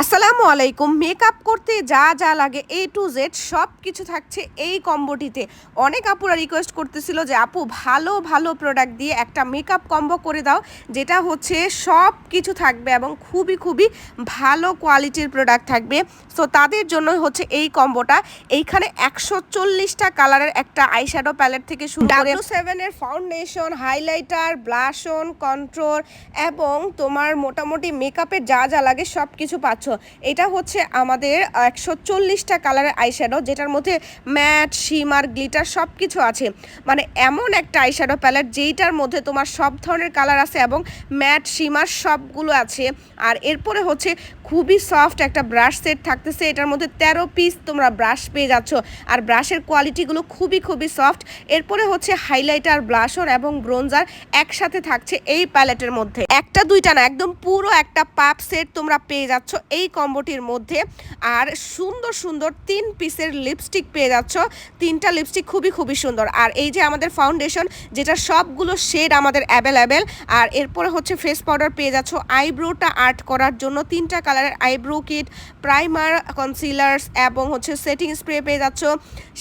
আসসালামু আলাইকুম। মেকআপ করতে যা যা লাগে A to Z সব কিছু থাকছে এই কম্বোটিতে। অনেক আপুরা রিকোয়েস্ট করতেছিল যে আপু ভালো ভালো প্রোডাক্ট দিয়ে একটা মেকআপ কম্বো করে দাও, যেটা হচ্ছে সব কিছু থাকবে এবং খুবই খুবই ভালো কোয়ালিটির প্রোডাক্ট থাকবে। সো তাদের জন্য হচ্ছে এই কম্বোটা। এইখানে 140টা কালারের একটা আইশ্যাডো প্যালেট থেকে শুরু করে W7 এর foundation, highlighter, blush on, control এবং তোমার মোটামুটি মেকআপের যা যা লাগে সব কিছু পাচ্ছ। এটা হচ্ছে আমাদের 140টা কালারের আইশ্যাডো, যেটার মধ্যে ম্যাট, শিমার, গ্লিটার সব কিছু আছে। মানে এমন একটা আইশ্যাডো প্যালেট যেইটার মধ্যে তোমার সব ধরনের কালার আছে এবং ম্যাট, শিমার সবগুলো আছে। আর এরপরে হচ্ছে খুবই সফট একটা ব্রাশ সেট থাকতেছে। এটার মধ্যে 13 পিস তোমরা ব্রাশ পেয়ে যাচ্ছ, আর ব্রাশের কোয়ালিটিগুলো খুবই খুবই সফট। এরপরে হচ্ছে হাইলাইটার, ব্লাশর এবং ব্রোঞ্জার একসাথে থাকছে এই প্যালেটের মধ্যে। একটা দুইটা না, একদম পুরো একটা পাপ সেট তোমরা পেয়ে যাচ্ছ এই কম্বোটির মধ্যে। আর সুন্দর সুন্দর 3 পিসের লিপস্টিক পেয়ে যাচ্ছ। 3টা লিপস্টিক খুবই খুবই সুন্দর। আর এই যে আমাদের ফাউন্ডেশন, যেটা সবগুলো শেড আমাদের অ্যাভেলেবেল। আর এরপরে হচ্ছে ফেস পাউডার পেয়ে যাচ্ছ আইব্রোটা আর্ট করার জন্য। 3টা কালারের আইব্রো কিট, প্রাইমার, কনসিলার্স এবং হচ্ছে সেটিং স্প্রে পেয়ে যাচ্ছ।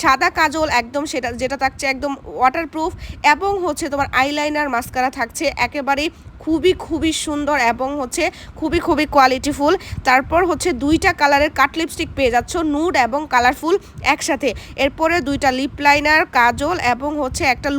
সাদা কাজল একদম সেটা যেটা থাকছে একদম ওয়াটারপ্রুফ, এবং হচ্ছে তোমার আইলাইনার, মাস্কারা থাকছে একেবারেই খুবই খুবই সুন্দর এবং হচ্ছে খুবই খুবই কোয়ালিটিফুল। তারপর হচ্ছে 2টা কালারের কাট লিপস্টিক পেয়ে যাচ্ছ, নুড এবং কালারফুল একসাথে। এরপরে 2টা লিপ লাইনার, কাজল এবং হচ্ছে একটা